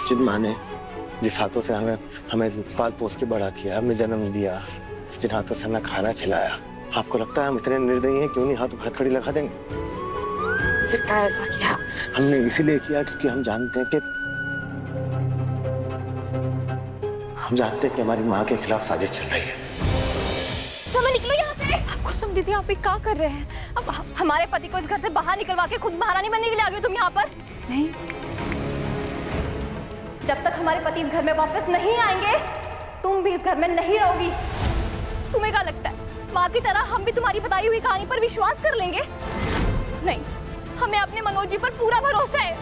जिन माँ ने जिस हाथों से हमें पाल पोस के बड़ा किया, हमें जन्म दिया, जिन हाथों से हमें खाना खिलाया, आपको लगता है हम इतने निर्दयी हैं? क्यों नहीं हाथों पर हथकड़ी लगा देंगे? फिर क्या ऐसा किया? हमने इसीलिए किया क्योंकि हम जानते हैं कि हमारी माँ के खिलाफ साजिश चल रही है। समय निकलो यहाँ से। कुसुम दीदी, आप ये क्या कर रहे हैं? अब हमारे पति को इस घर से बाहर निकलवा के खुद महारानी बनने के लिए आ गए तुम यहाँ पर? नहीं, जब तक हमारे पति इस घर में वापस नहीं आएंगे तुम भी इस घर में नहीं रहोगी। तुम्हें क्या लगता है माँ की तरह हम भी तुम्हारी बताई हुई कहानी पर विश्वास कर लेंगे? नहीं, हमें अपने मनोज जी पर पूरा भरोसा है।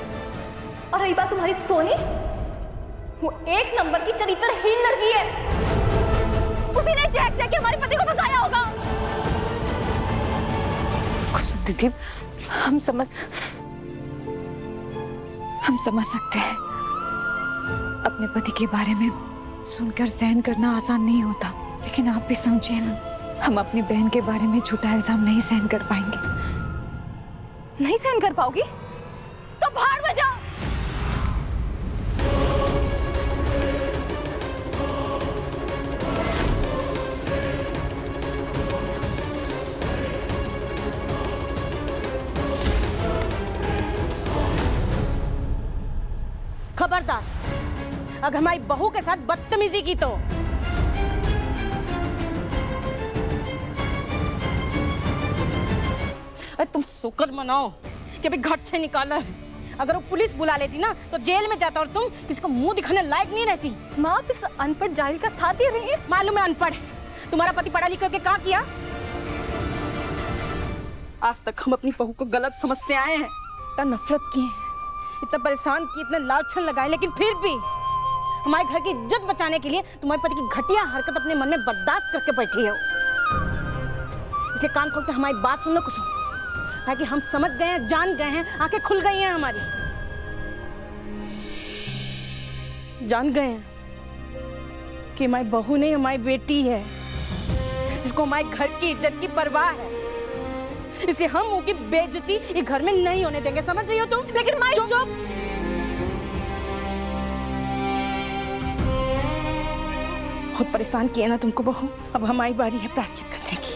और रही बात तुम्हारी सोनी, वो एक नंबर की चरित्रहीन लड़की है। उसी ने चेक के हमारे पति को फंसाया होगा। कुसुम दीदी, हम समझ सकते हैं। अपने पति के बारे में सुनकर सहन करना आसान नहीं होता, लेकिन आप भी समझिए ना, हम अपनी बहन के बारे में झूठा इल्जाम नहीं सहन कर पाएंगे। नहीं सहन कर पाओगी तो भाड़ में जाओ। खबरदार, अगर हमारी बहू के साथ बदतमीजी की तो तुम शुक्र मनाओ कि अभी घर से निकाला है। अगर वो पुलिस बुला लेती ना तो जेल में जाता और तुम किसी को मुंह दिखाने लायक नहीं रहती। माँ, आप इस अनपढ़ जाहिल का साथ दे रही है। मालूम है अनपढ़, तुम्हारा पति पढ़ा लिखा के क्या किया? आज तक हम अपनी बहू को गलत समझते आए हैं, इतना नफरत किए, इतना परेशान किए, इतने लालछन लगाए, लेकिन फिर भी हमारे घर की इज्जत बचाने के लिए तुम्हारे पति की घटिया हरकत अपने मन में बर्दाश्त करके बैठी हो। इसलिए कान खोल के हमारी बात सुन लो कुसुम, ताकि हम समझ गए हैं, जान गए हैं, आंखें खुल गई हैं हमारी। जान गए हैं कि हमारी बहू नहीं, हमारी बेटी है, जिसको हमारे घर की इज्जत की परवाह है। इसलिए हम वो की बेइज्जती ये घर में नहीं होने देंगे, समझ रही हो तुम? लेकिन माँ, चुप। खुद परेशान किया ना तुमको बहू, अब हमारी बारी है प्रायश्चित करने की।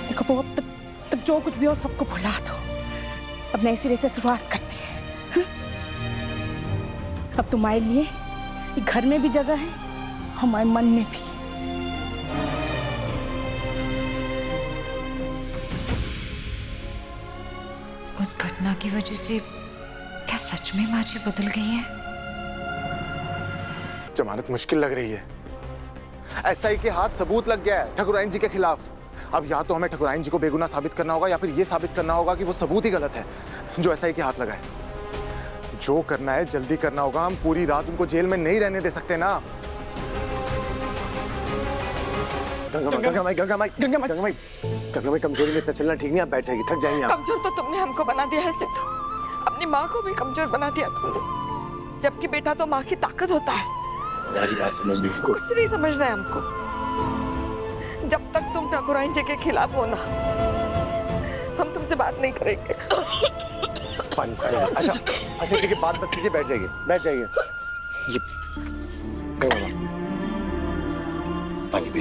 देखो बहू, अब तक जो कुछ भी हो सबको भुला दो। अब नए सिरे से शुरुआत करते हैं। हाँ? अब तुम्हारे लिए घर में भी जगह है, हमारे मन में भी। उस घटना की वजह से क्या सच में माँ जी बदल गई है? जमानत मुश्किल लग रही है। एसआई के हाथ सबूत लग गया है ठकुराइन जी के खिलाफ। अब या तो हमें ठकुराइन जी को बेगुनाह साबित करना होगा या फिर ये साबित करना होगा कि वो सबूत ही गलत है जो एसआई के हाथ लगा है। जो करना है जल्दी करना होगा, हम पूरी रात उनको जेल में नहीं रहने दे सकते ना। गंगा माई कमजोरी में इतना चलना ठीक नहीं, आप बैठ जाएगी, थक जाएंगे आप। कमजोर तो तुमने हमको बना दिया है सिद्धू, अपनी माँ को भी कमजोर बना दिया तुमने, जबकि बेटा तो माँ की ताकत होता है। कुछ नहीं समझना है हमको। जब तक तुम ठकुराइन जी के खिलाफ हो ना, हम तुमसे बात नहीं करेंगे। अच्छा ठीक है, बात मत कीजिए, बैठ जाइए। ये पानी पी।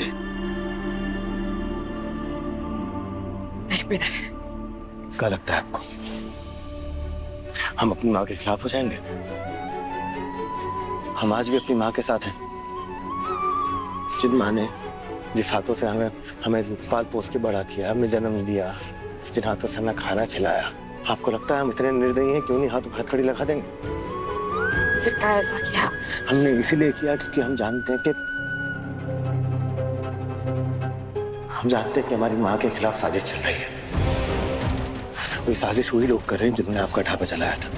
नहीं पीना है। क्या लगता है आपको हम अपनी माँ के खिलाफ हो जाएंगे? हम आज भी अपनी माँ के साथ हैं। जिन माँ ने जिस हाथों से हमें पाल पोस के बड़ा किया, हमें जन्म दिया, जिन हाथों से हमें खाना खिलाया, आपको लगता है हम इतने निर्दयी हैं? क्यों नहीं हाथों पर हथकड़ी लगा देंगे? फिर क्या ऐसा किया? हमने इसीलिए किया क्योंकि हम जानते हैं कि हमारी माँ के खिलाफ साजिश चल रही है। वही साजिश वही लोग कर रहे हैं जिन्होंने आपका ढाबा चलाया था।